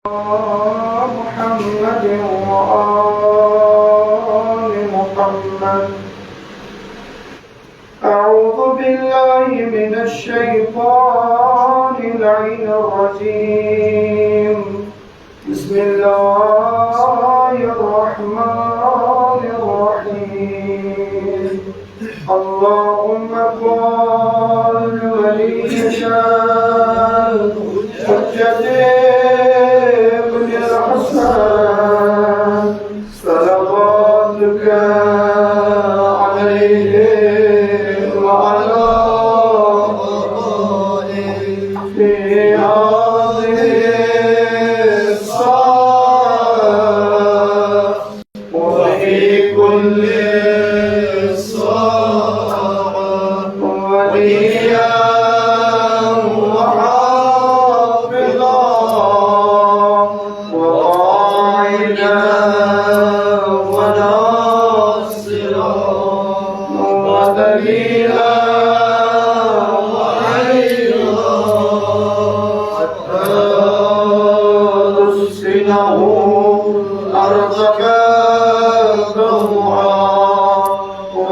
محمد وآل محمد. أعوذ بالله من الشيطان اللعين الرجيم. بسم الله الرحمن الرحيم. اللهم قل ولي شان حجتي صلواتك عليه وعلى في هذه الساعة وفي كل ساعة وليا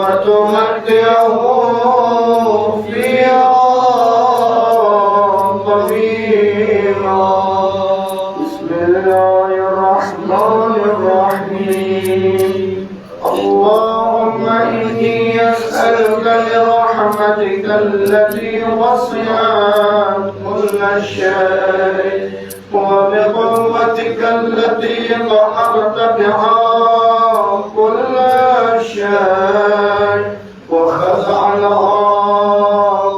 وتمتعه فيها طويلا. بسم الله الرحمن الرحيم. اللهم إني أسألك برحمتك التي وسعت كل شيء وبقوتك التي قهرت بها كل شيء وخضع لها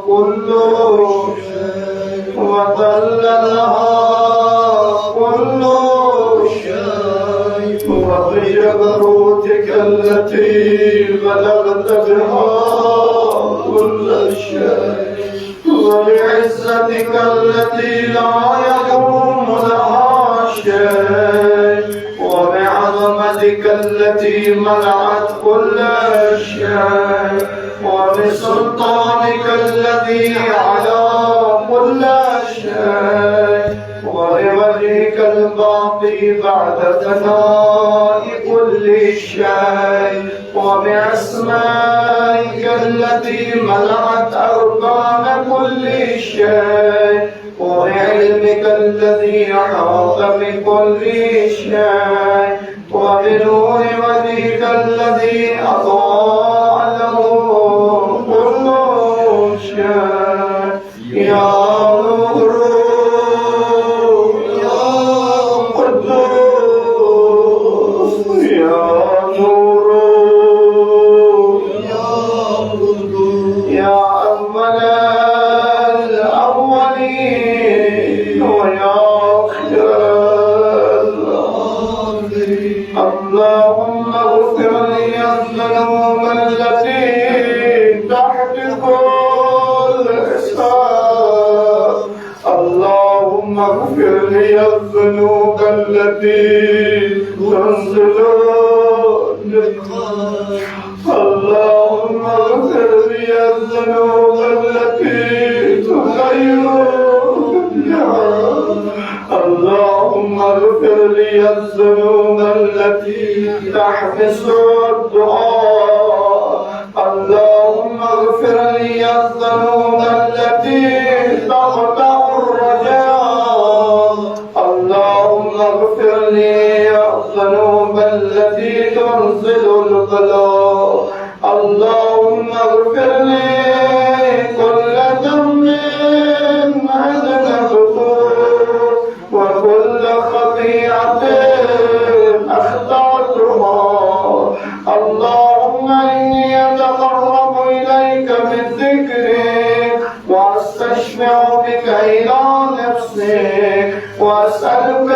كل شيء وذل لها كل شيء وبجبروتك التي بلغت بها كل شيء وبعزتك التي لا يقوم لها شيء وبعظمتك التي منعت كل شيء وبسلطانك الذي على كل شيء وبوجهك الباقي بعد فناء كل شيء وبأسمائك التي ملأت أركان كل شيء وبعلمك الذي أحاط بكل شيء وبنور وجهك الذي أضاء له كل شيء. يا نور يا قدوس يا نور يا قدوس يا أول الأولين ويا آخر الآخرين. اللهم اغفر لي الذنوب التي تحت كل حساب. اللهم اغفر لي الذنوب التي تنزل اللهم اغفر لي الذنوب التي تغير اللهم اغفر لي الذنوب التي تحبس الدعاء. اللهم اغفر لي الذنوب التي تقطع الرجاء. اللهم اغفر لي الذنوب التي تنزل البلاء. اللهم اغفر لي كل ذنب أذنبته وكل خطيئة أخطأتها. اللهم إني أتقرب إليك بذكرك وأستشفع بك إلى نفسك وأسألك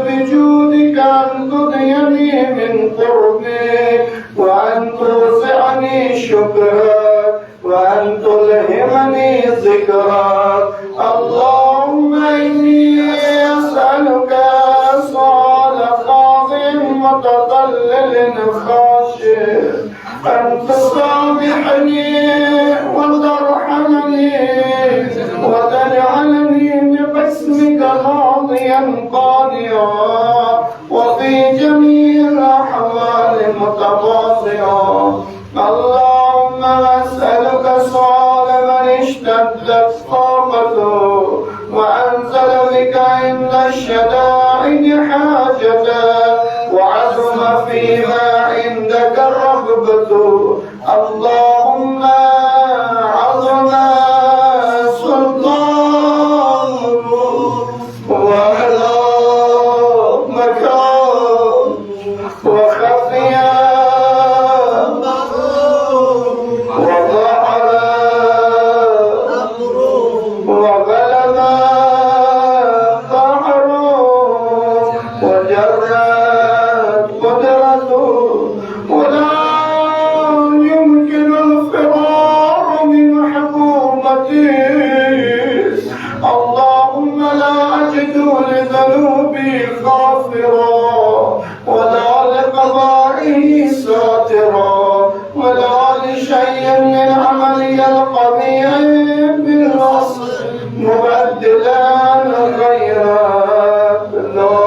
بجودك أن تدعيني من قربك وأن توسعني شكرك وأن تلهمني ذكرك. اللهم إني أسألك سؤال خاضع متضلل خاشع أن تسامحني وترحمني وتجعلني بقدرك باسمك ماضيا قاضيا وفي جميع الأحوال متقاضيا. اللهم أسألك سؤال من اشتدت طاقته وأنزل بك عند الشدائد حاجته وعزم فيما عندك رغبته. اللهم عظم سلطانه وعلى مكان وخفيا وظهر وغلب قهره وجرت قدرته ولا يمكن الفرار من حكومته. اللهم لا أجد لذنوبي غافرا ولا لقضائه ساترا ولا لشيء من عملي القبيح بالأصل مبدلا غيرك. لا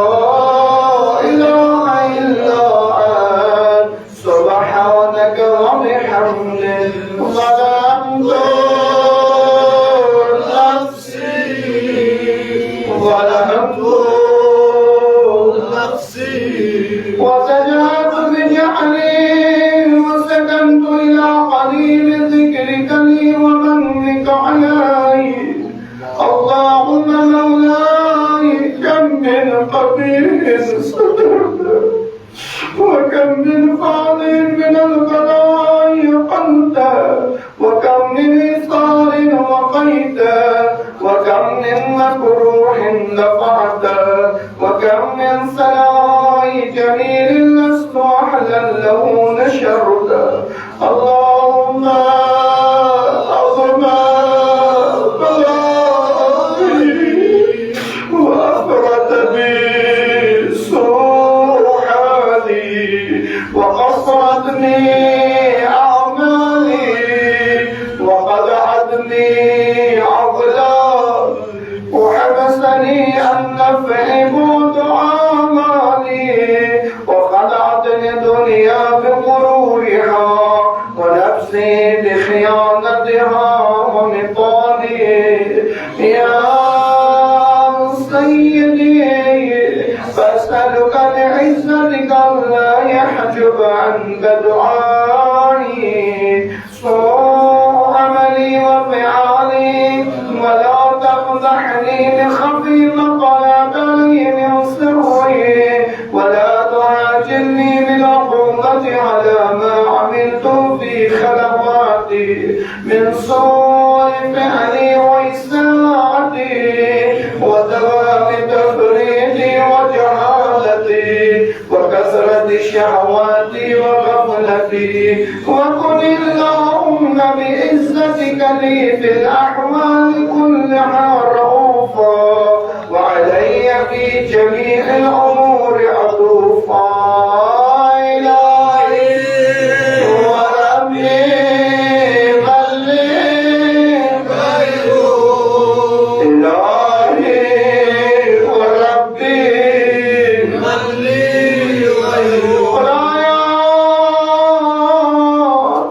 إله إلا أنت سبحانك وبحمدك ظلمت نفسي وسجدت بجعلي وسكنت إلى قليل ذكرك لي ومنك علي. اللهم مولاي كم من قبيل صدرت وكم من فاضل من البلاء قلت وكم من إثار وقيت وكم من مكروه دفعت وكم من ثناء جميل لست أحلا له نشرت. اللهم أعظم بلائي وأفرت بي سوء حالي وقصرتني أعمالي وقدعتني عضلا وحبسني عن نفع بعد أعمالي وخدعتني الدنيا بغرورها ونفسي بخيانتها ومطالي. يا سيدي فأسألك بعزتك ألا يحجب عنك دعائي سوء عملي وفعالي ولا تفضحني بخفي مقالي من سري ولا تعاجلني بالعقوبة على ما عملت في خلواتي من سوء فعلي وإساءتي ودوام تفريطي وجهالتي وكثرة شهواتي وغفلتي. وقل اللهم بعزتك لي في الأحوال كلها رؤوفا وعلي في جميع الأمور عطوفا. إلهي وربي بلغ غيره إلهي وربي بلغ غيره خدايا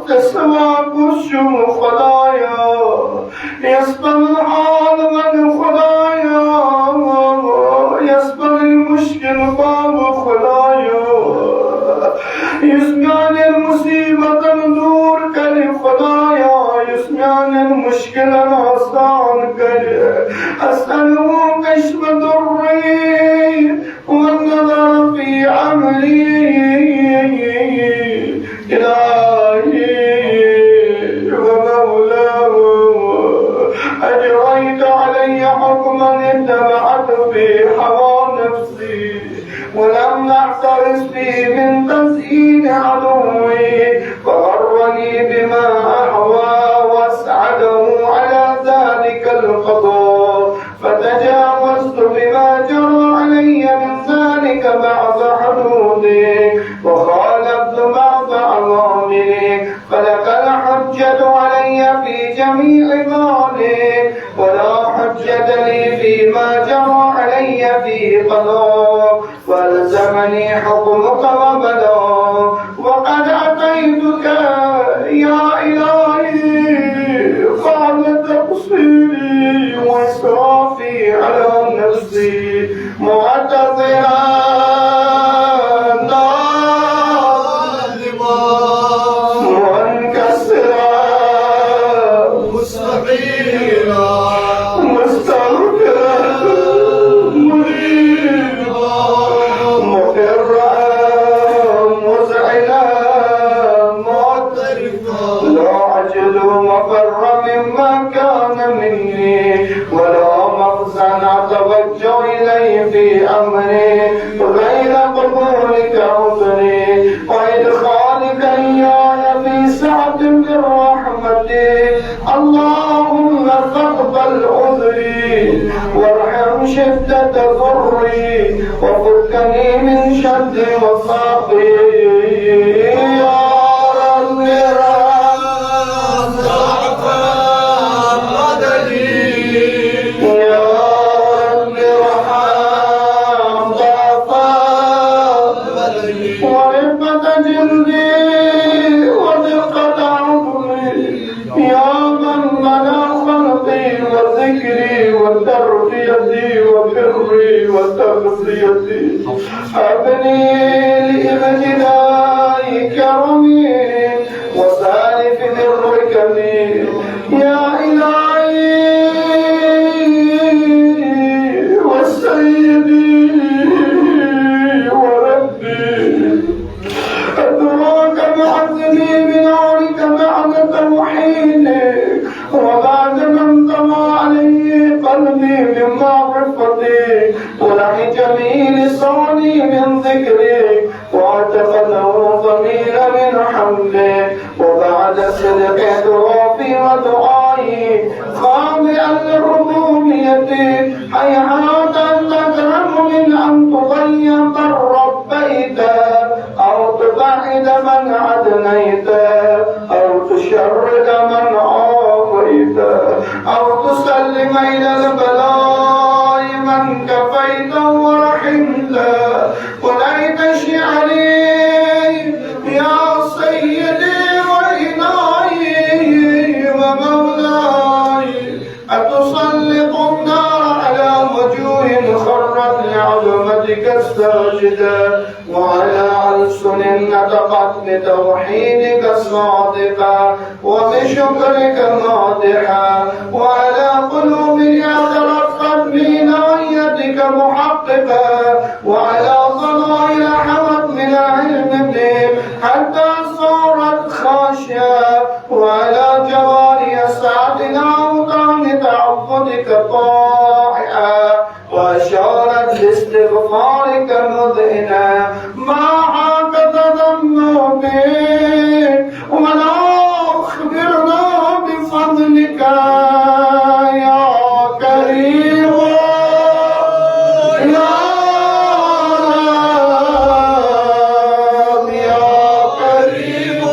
تسمع كل خدايا يسمع الحال من خدايا يسمع المشكل باب خدايا يسمعني المصيبة ندور كلي خدايا يسمعني المشكلة آسان كلي أسأله كشف ضري والنظر في عملي. إلهي ومولاه أجريت علي حكما اتبعت في هوى نفسي ولم أعترف فيه من تزيين عدوي فغرني بما أهوى وأسعده على ذلك القضاء فتجاوزت بما جرى علي من ذلك بعض حدودي وخالفت بعض أوامري فلك الحجة علي في جميع ذلك ولا حجة لي فيما جرى والزمني حكمك وبدا وقد أتيتك يا إلهي قبل تقصيري وإسرافي على نفسي معتذرا في أمري غير قبولك عذري وإدخالك إياي في سعة من رحمتي اللهم فاقبل عذري وارحم شدة ضري وفكني من شد وصاقي يا رب وتغطيتي أبني لابتداء كرمي وسالف الركب يا إلهي وسيدي وربي أدراك بعزمي بنارك بعد توحيدك وبعد من طمع عليه قلبي من معرفتك ولحج لي لساني من ذكرك واعتقده ضمير من حمدك وبعد صدق اعترافي ودعائي خاضعا لربوبيتك هيهات ان تكرم من ان تضيق الرب بيتا او تبعد من عدنيت او تشرد من عافيت او تسلم الى البلاء من كفيت ورحمت وليت شعري يا سيدي وإلهي ومولاي أتسلط النار على وجوه خرت لعظمتك الساجدة وعلى ألسن نطقت بتوحيدك الصادقة وبشكرك مادحة وعلى قلوب اعترفت بعنايتك محققة وعلى ضمائر حمت من علم بك حتى صارت خاشية وعلى جواري سعت الأوطان تعبدك طائعة وأشارت لاستغفارك مذعنة ما هكذا ذنوبك ولا أخبرنا بفضلك يا كريم يا رب يا كريم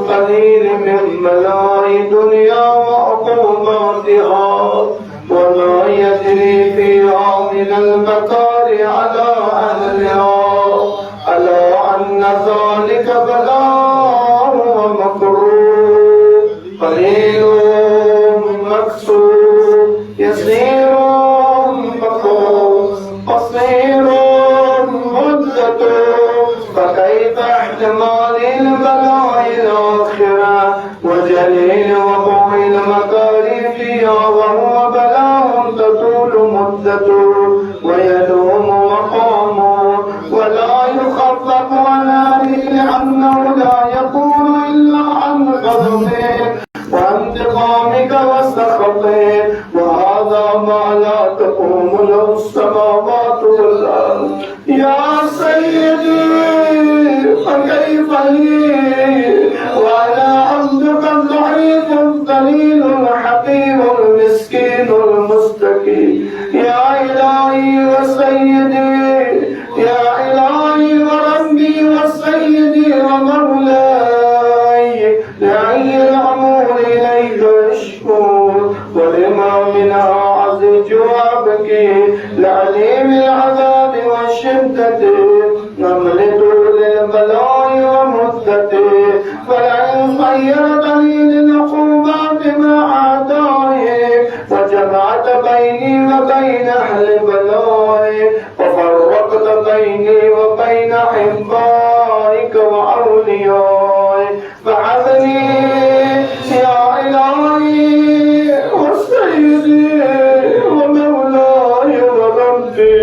قليل من ملاء دنيا وعقوباتها وما يجري فيها من المكار على أهلها ألا أن ذلك بلاء ومكروه قليل مكسور يسير مكروه قصير مدته فكيف احتمال البلاء الآخرة وجليل وقوع المكاره فيها وهو بلاء تطول مدته ويدوم مقامه ولا يخفف عنه لأنه لا يكون إلا عن غضبه وانتقامك وسخطه وهذا ما لا تقوم له السماوات والأرض يا سيدي فكيف لي وأنا عبدك الضعيف الضعيف الذليل الحقير المسكين المستكين يا إلهي وسيدي يا إلهي وربي وسيدي ومولاي لعي الأمور إليك أشكو ولإمامنا عزج وأبكي لعليم العذاب والشدة نملة للبلاء ومدته فلئن خيرتني للعقوبات مع أعدائي وجمعت بيني وبين أهل بلائي وفرقت بيني وبين أحبائك وأوليائي فعذني يا إلهي وسيدي ومولاي وربي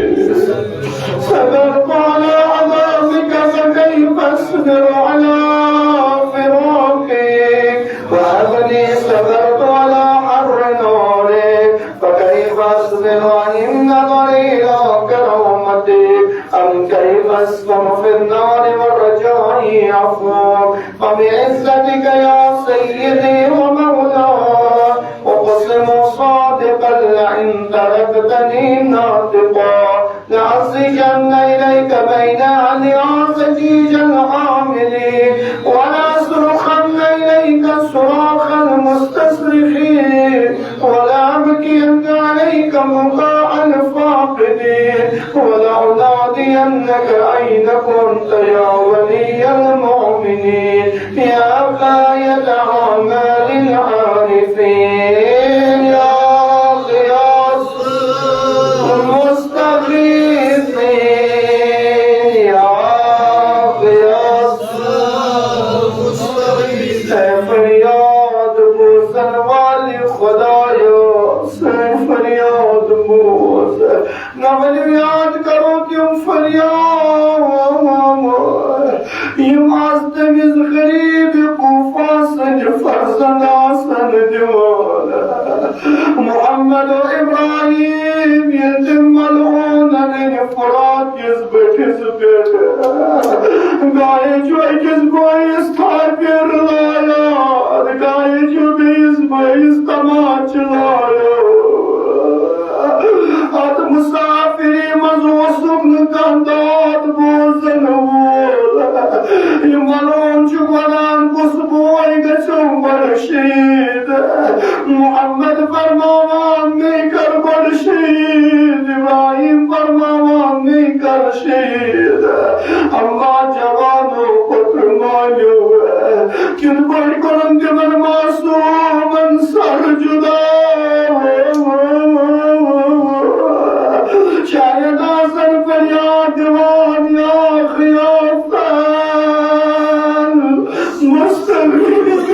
صبرت على عذابك فكيف أصبر على فراقك وهبني صبرت على حر نارك فكيف أصبر عن النظر إلى كرامتك أم كيف أسكن في النار والرجاء عفوك وبعزتك يا سيدي ومولاي أقسم صادقا لئن تركتني ناطقا لأصرخن إليك بين أذيال زجيج الحاملين ولأصرخن إليك صراخ المستصرخين ولأبكين عليك بكاء الفاقدين ولأنادينك أين كنت يا ولي المؤمنين يا غاية أعمال العارفين يا غياث المستغيثين يا غياث فریاد بوزن والی خدایا فریاد بوز نولی یاد کرو کیوں فریاد یم از دمیز غریب کوفا سنج فرزند آسن دیوان محمد و ابراہیم یتم ملعون لین فرات کس بیٹھس بیٹھے گائے جو کس بوئیس تھا پیر لایا گائے جو بیس بوئیس تماچ لایا ات مسافری مزوسم نکندات بوزن وول یمالون چکولان کس بوئی گچم بر شید محمد فرماوان نیکر بر شید ابراہیم فرماوان نیکر شید اما جوانو پتر مانیو کن بڑی کنند من معصوم انصر جدا شاید آسن فریاد دیوان یا خیافتن مستقیم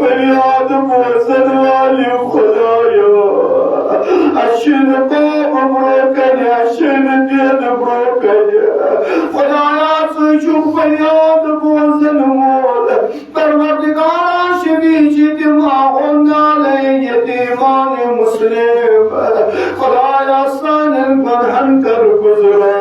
فریاد بوزن والی خدایا اشن باب بروکنی اشن دید بروکنی خدایا سوچوک فریاد بوزن مول پروردگارا شبیچی دماغون نالی یتیمان مسلم خدایا سانن گنہن کر گزرا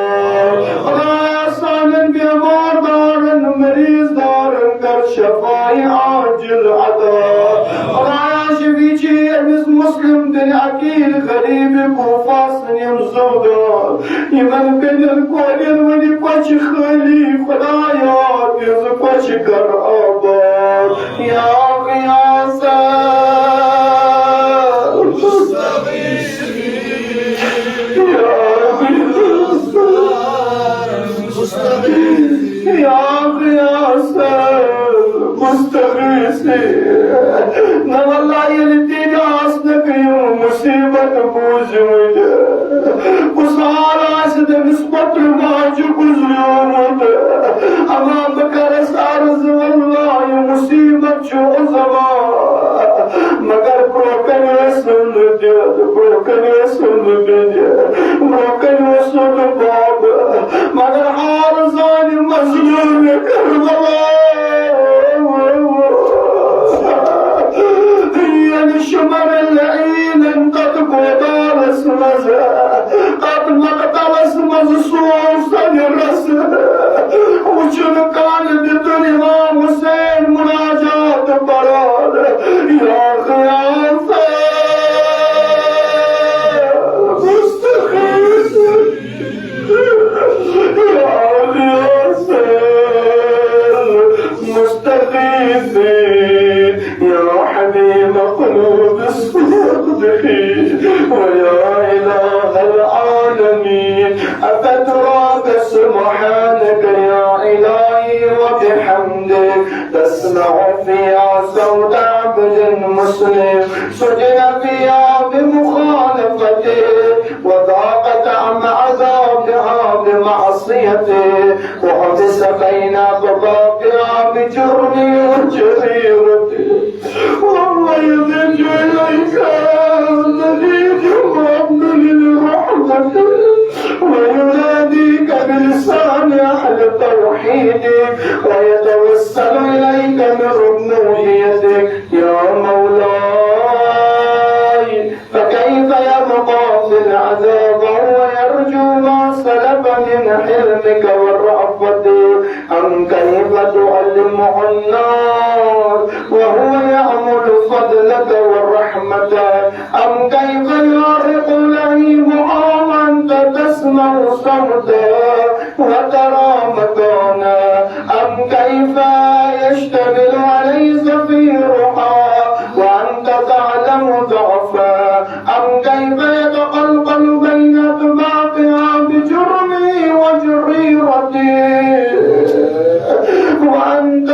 خدایا سانن بیمار دارن مریض دارن کر شفائی عاجل عطا خدایا شبیچی امیز مسلم دن عقیل غریب کوفاسن یم زودان یمن بینن کولین ونی پچ خلی خدایا دیز پچ کر آباد یا غیاسا یا غیاسا مستغیثی نو اللہ یلتی جاس نکیوں مصیبت بوزمد کسال آسد نسبت ماج گزیومد اما بکر سارز واللہ مصیبت جو زمان مگر بروکن سن دید بروکن سن دید بروکن سن باب مگر حال ظالم مظلوم کربلا شمر اللعين قد قدار اسمز قد مقتل اسمز صوف سن الرس وشن كان بدون امام حسين بي مقلوب صدقه ويا إله العالمين أفتراك سبحانك يا إلهي وبحمدك تسمع فيها صوت عبد مسلم سجن فيها بمخالفته وضاقت عن عذابها بمعصيته وحبس بين ضبابها بجرمه وجريرته والله يلج إليك الذي يرحم للرحمة ويناديك بلسان أهل توحيدك ويتوسل إليك من ربوبيتك يا مولاي فكيف يبقى في العذاب وهو يرجو ما سلف من حلمك والرأفة أم كيف تعلمه النار وهو يأمل فضلك والرحمة أم كيف يعرق لهيبها وأنت تسمع صوتا وترى مكانا أم كيف يشتمل عليه زفيرها وأنت تعلم ضعفا أم كيف يتقلقل بين أطباقها بجرمه وجريرته وأنت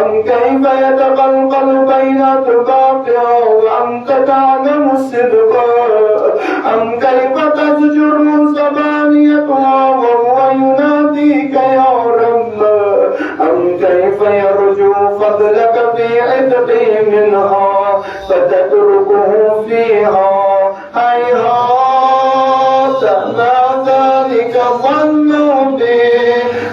أم كيف يتقلقل بين أطباقها وأنت تعلم صدقا أم كيف تزجر زبانيتها وهو يناديك يا رب أم كيف يرجو فضلك في عتقه منها فتتركه فيها هيهات ما ذلك ظنوا به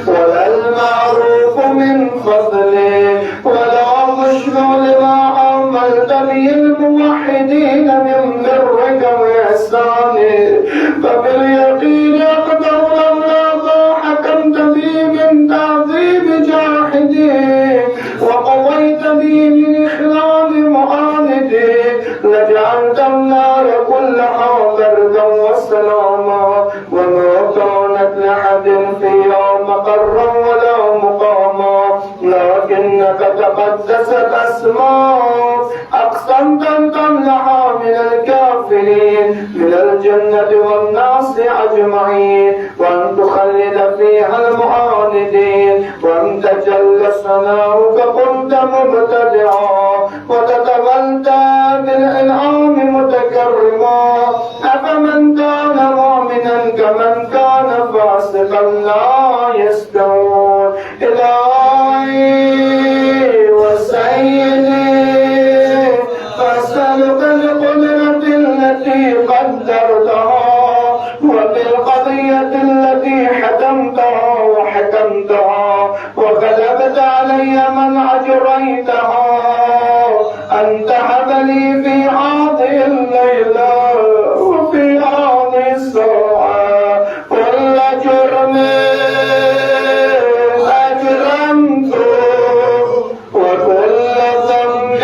ولا المعروف من فضله ولا مشبع لما عملت به الموحدين من برك وإحسانه فباليقين أقدر لولا ما حكمت به من تعذيب جاحدين وقضيت به من إخلال معاندين لجعلت النار كلها بردا وسلاما وما كانت لأحد فيها مقرا ولا مقاما لكنك تقدست أسماء أقسمت أن تمنحها من الكافرين من الجنة والناس أجمعين وأن تخلد فيها المعاندين وأن تجل ثناؤك كنت مبتدعا وتتولت بالإنعام متكرما أفمن كان مؤمنا كمن كان فاسقا لا يستوون إلهي وسيدي فاسألك القدرة التي قدرتها وبالقضية التي حكمتها وحكمتها وغلبت علي من أجريتها أن تهب لي في هذه الليلة وفي هذه الساعة كل جرم أجرمته وكل ذنب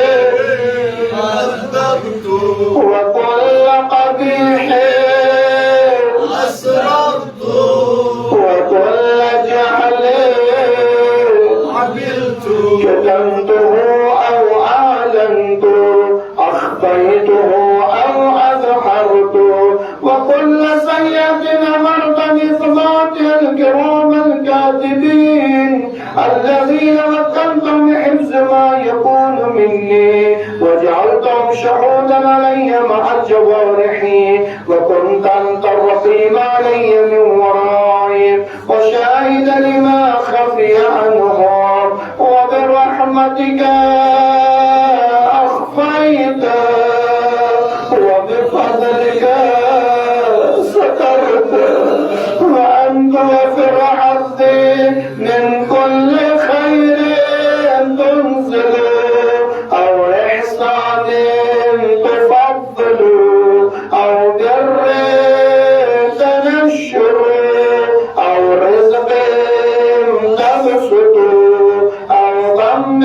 أذنبته وكل قبيح أسررته وكل جهل عملته كتمته أو أعلنته أخفيته أو أظهرته وكل سيئة أمرتني صفات الكرام الكاتبين الذين وكلتم حفظ ما يكون مني وجعلتهم شهودا علي مع الجوارح وكنت أنت الرقيب علي من ورائي وشاهد لما خفي عنهم وبرحمتك أخفيت وبفضلك سترت وأنت وفر حظي من كل خير تنزل أو إحسان تفضل أو بر تنشر أو رزق تبسط أو غم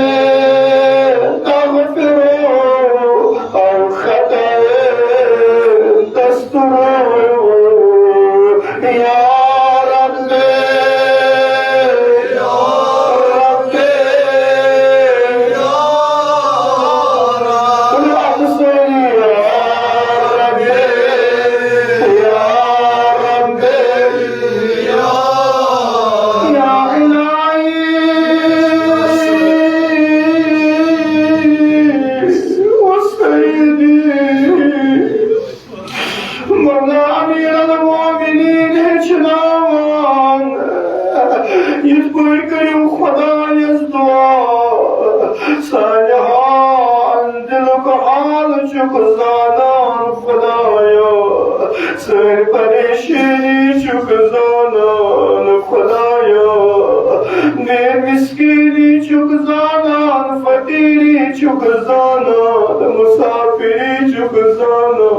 çok zanan Khudaya Sır perişani çok zanan Khudaya Ne miskini çok zanan Fakiri çok zanan Musafiri çok zanan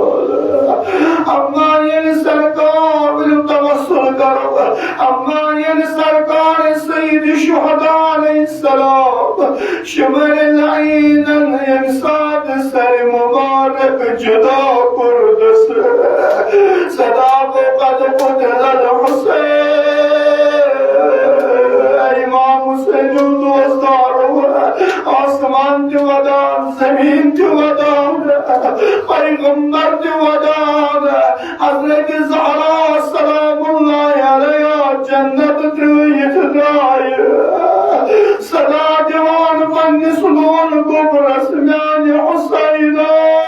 Amma yeni sarkar Bilim tavassul karo Amma yeni sarkar Seyyid-i Şuhada aleyhisselam Şemer-i aynen Yemsad ser mübarek Ceda kurdası Sedâ-ı kad kudlel Hüseyin İmam Hüseyin'in dostları Asman divadan, zemin divadan Peygamber divadan Hazreti Zahra selamullahi aleyha Cennet tüyütüdayı Sada divan fanni sulun kubras Yani Hüseyin'e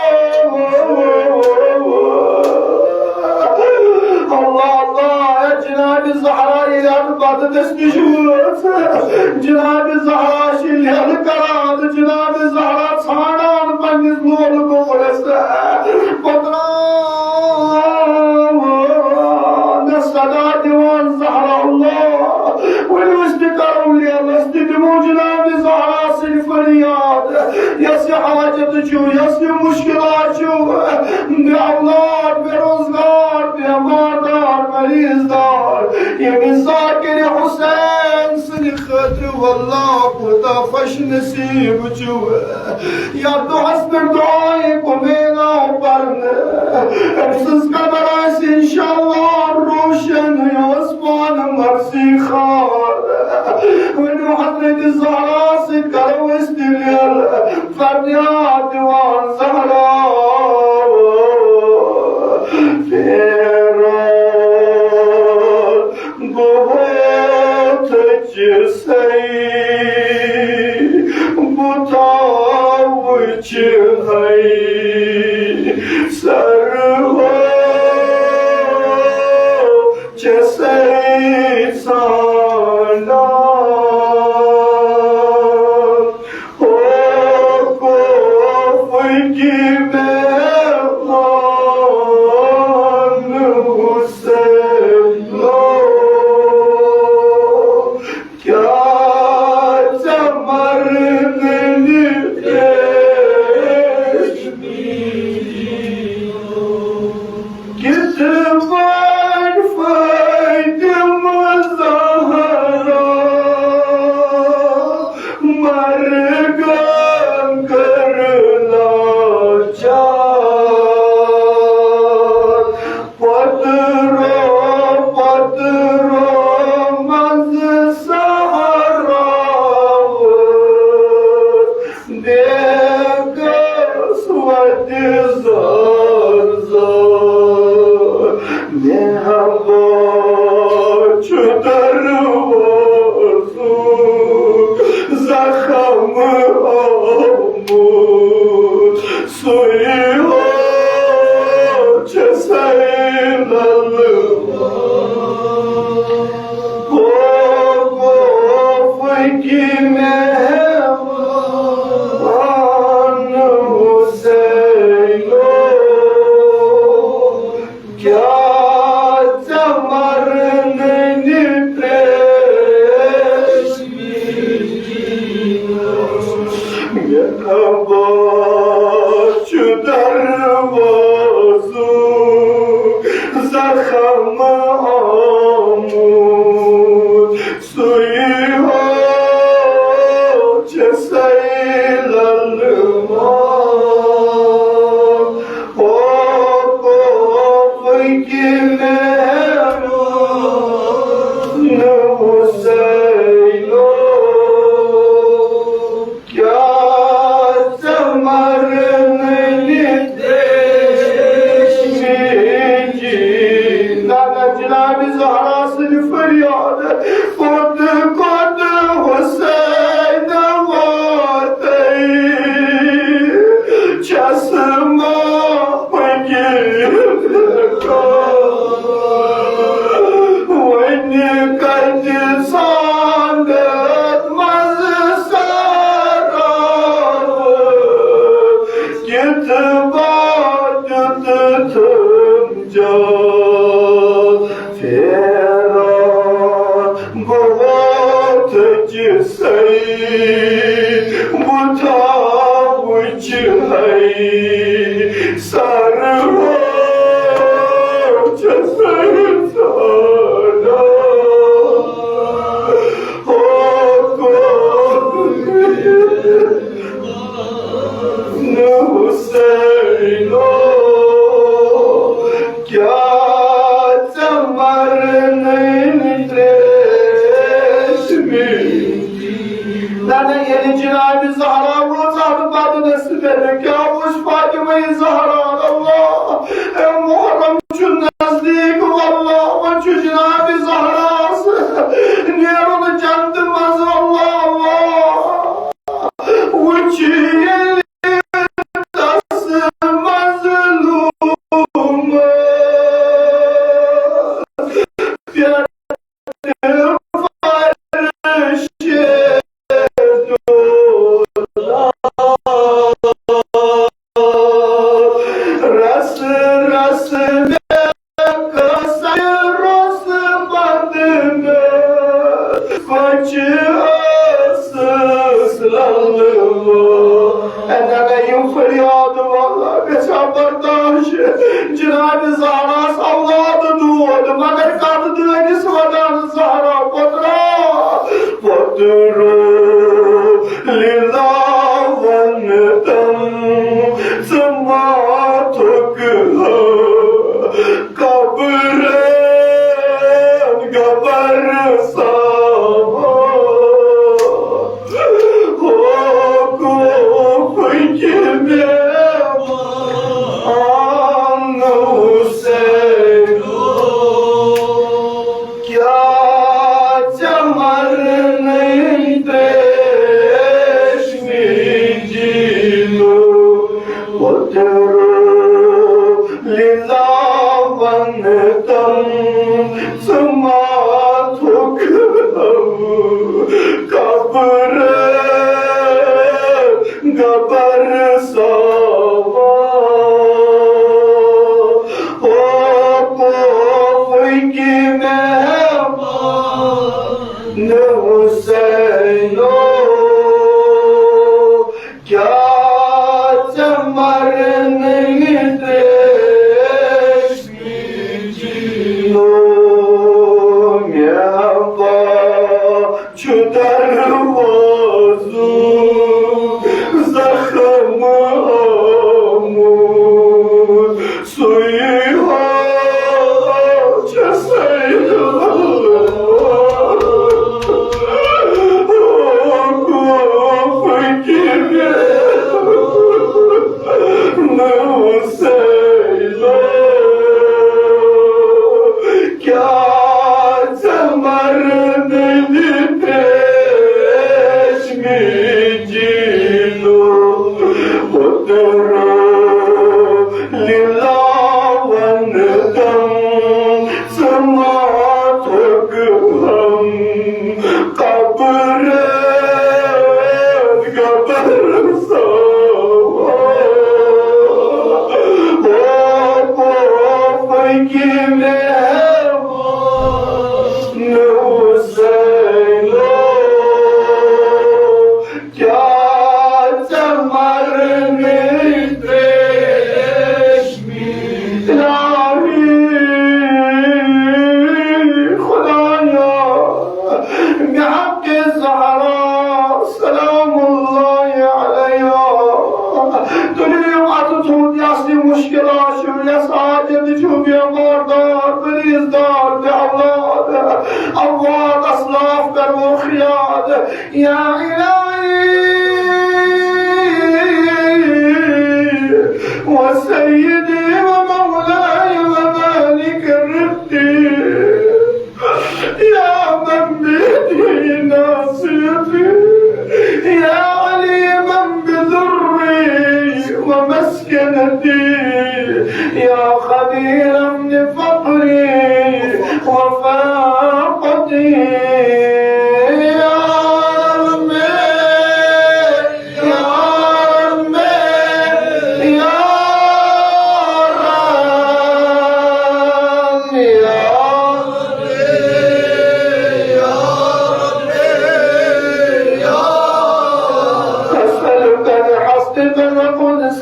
Allah Allah Cenab-ı Zahra ile badı desmişur Cenab-ı Zahra şilyalı karadı Cenab-ı Zahra sanan fanni sulun kubras Badra Nesada divan Zahra Allah والاستقرار لاستدموا جناب زهرا الفرياد يصي حاجة شو يصي مشكلات شو بأولاد بروزگار بأماردار مريضدار يمن ذاكر حسين صدقت والله قلتا خوش نصيب شو يا تو حسب دعائك ومينا وبرنا افسس قبراس ان شاء الله روشن يوسفان مرسي خار ونو حضرت الزهراء سكر واستليال فرديات ديوان زهراء فيران بهت جسي بطاوي جهي سرها جسي سانا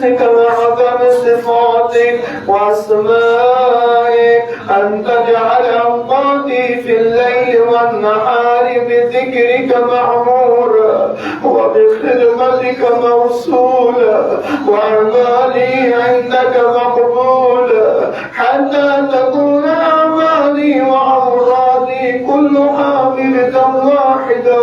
بك وعظم صفاتك وأسمائك أن تجعل أوقاتي في الليل والنهار بذكرك معمورا وبخدمتك موصولا وأعمالي عندك مقبولا حتى تكون أعمالي وأمرادي كلها مردا واحدا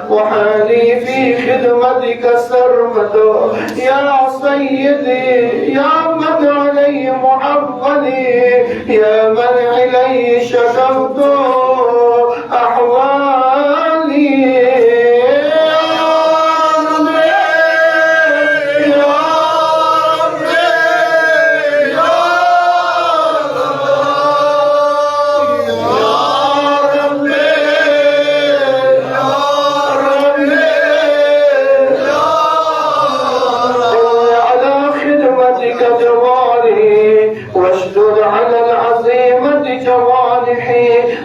وحالي في خدمتك سرمدا يا سيدي يا من علي محمدي يا من إليه شكوت أحوالي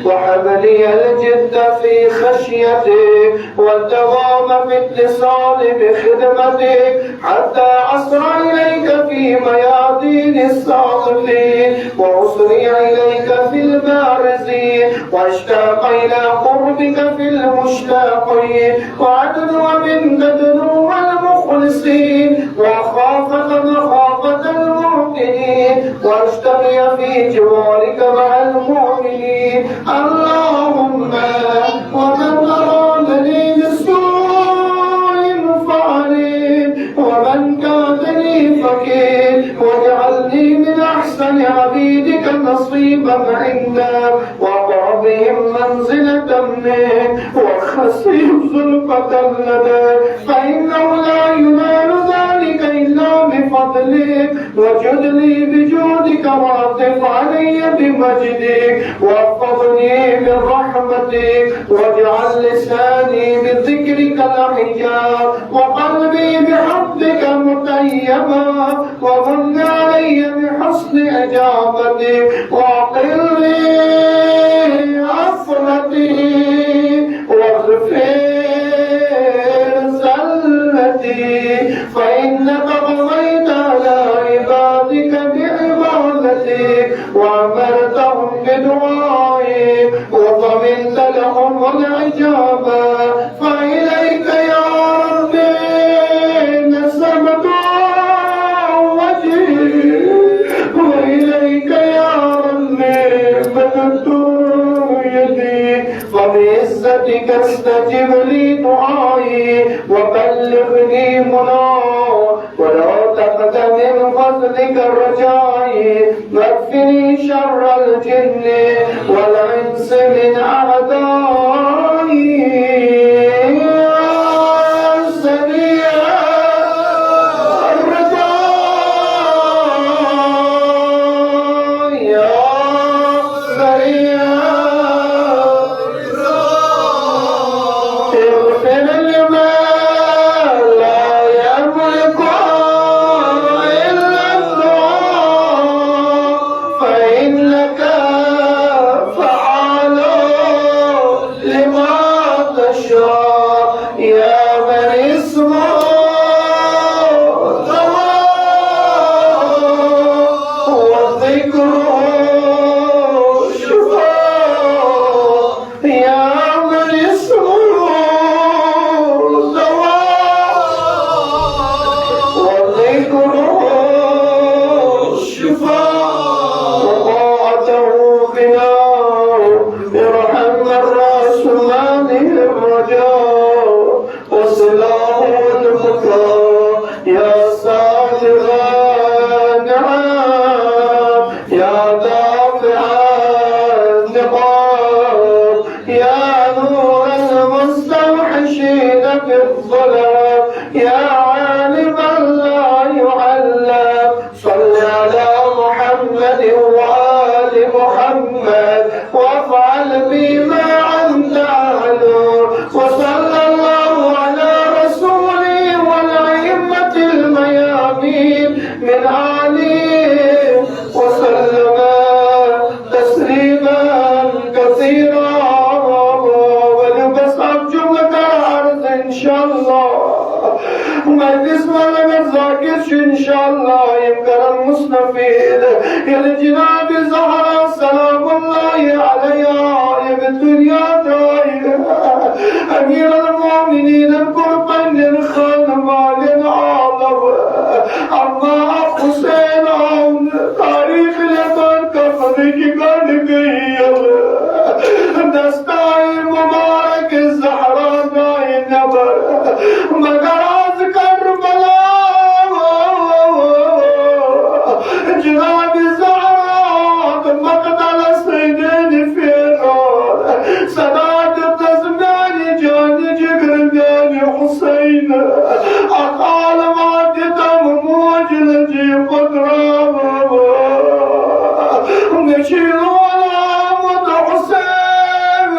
وحبلي الجد في خشيتك والدوام في اتصال بخدمتك حتى أسرع إليك في ميادين الصالحين وأسرع إليك في البارزين واشتاق إلى قربك في المشتاقين وأدنو منك دنو المخلصين وأخافك مخافة المعتدين واشتقي في جوارك مع المؤمنين اللهم ومن أرادني بسوء فعليه ومن كادني فكيد واجعلني من أحسن عبيدك نصيبا عندك وأقربهم منزلة منك وخسهم زلفة لديك فإنه لا ينال ذلك إلا بفضلك وجدني بجودك وعطف علي بمجدك واحفظني برحمتك واجعل لساني بذكرك الحجاب وقلبي بحبك مطيبا ومن علي بحسن إجابتك وأقل لي عفرتي واغفر زلتي فإنك قضيت على عبادك بعبادتك وأمرتهم بدعائك وضمنت لهم الإجابة فإليك يا ربي نسبت وجهي وإليك يا ربي مددت يدي فبعزتك استجب لي دعائي وبلغني مناه ولا تقدم من فضلك رجائي واكفني شر الجن والإنس من أعدائي سريع الرجاء يا سريع اغفر لمن لا يملك إلا الدعاء فإنك فعال لما تشاء يا من اسمه دواء وذكره شفاء يا من اسمه دواء وذكره شفاء وطاعته بناء ارحم الراس ماله الرجاء وسلاه البكاء يا صادق النعم يا دافع النقام يا نور المستوحشين في الظلام يا عالما لا يعلم صل على محمد وآل محمد وافعل بما أنت أهل وصلى الله على رسوله والأئمة الميامين من آله وسلم تسليما كثيرا ونبسط جملة الأرض إن شاء الله مجلس ولد زاكر إن شاء الله يمكن المستفيد يا جناب زهرة سلام الله عليها يا الدنيا دايرة أمير المؤمنين القربان للخدمة للعالم أما حسين عون تاريخ لمن كفرك قد قيل دستاي مبارك الزهراء داي نبر مقراز كربلاء جناب الزهراء مقتل السيدين في النار سداد التزمان جاني جقرداني حسين أقال ما تتم موجل جي قدرام نشيل ولامة حسين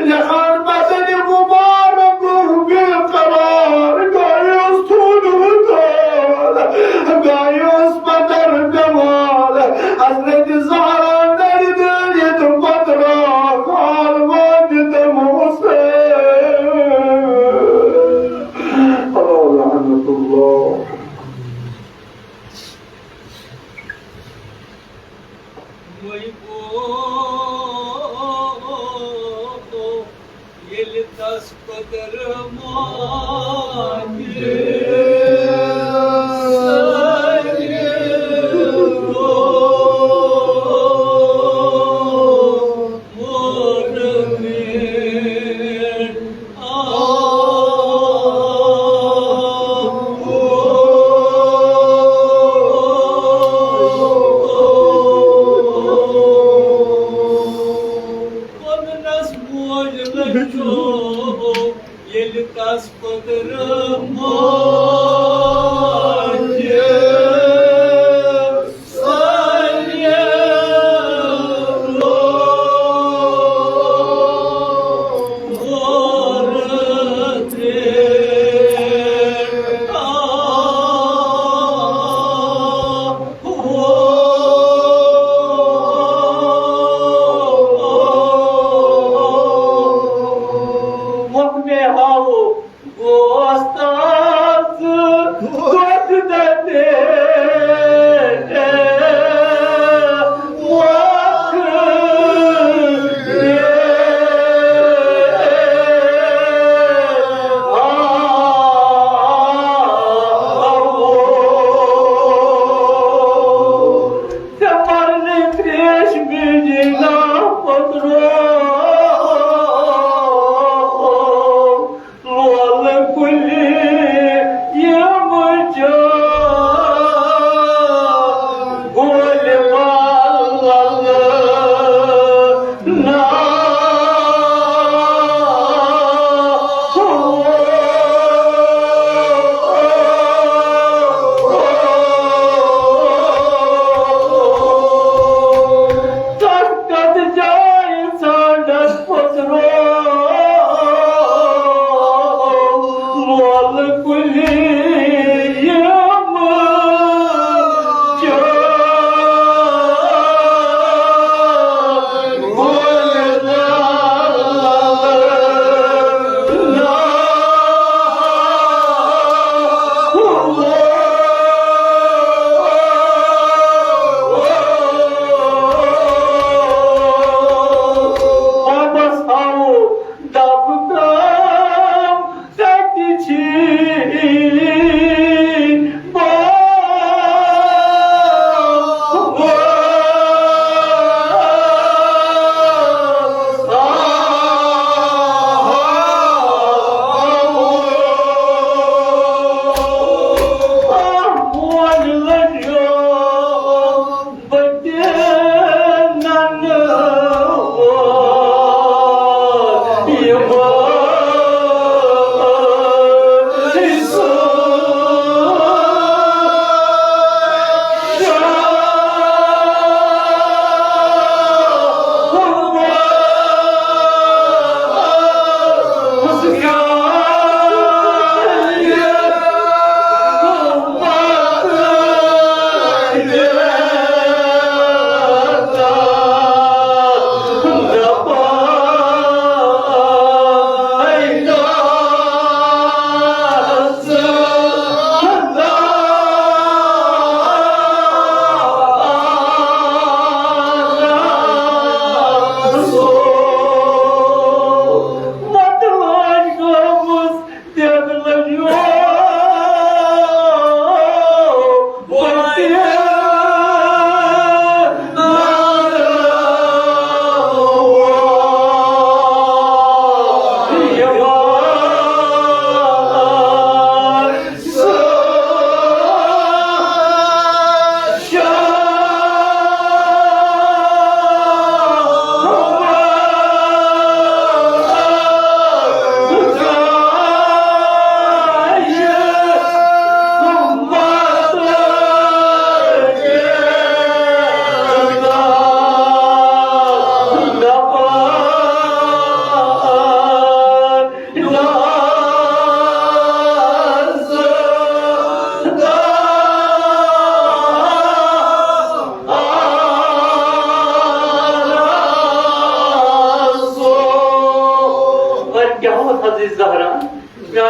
لخربة المبارك بالقرار قايوس طول وطال قايوس بدر جمال حضرة الزهراء دردية بدرة قال ما تتم حسين لعنة الله يلتس قدر ماجي يلتس قدر ماجي Dapıtam, tekçi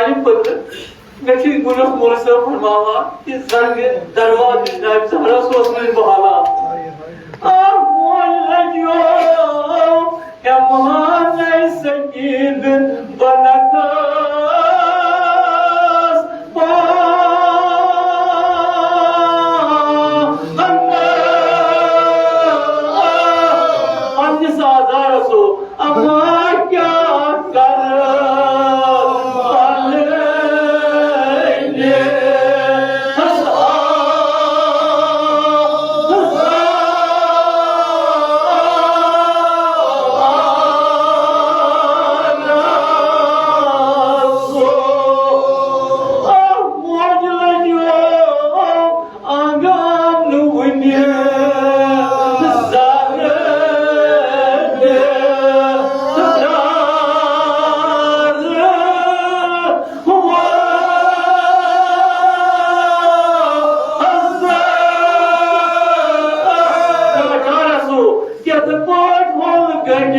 मानी पत्र नथी गुनाह मोरसा फरमावा कि जंग दरवाज नाम जहरा सोस में बहाला आ मोल लजो या महान सकीद बनकास पा अन्य साजार सो अमा क्या कर Get the board, hold the gun,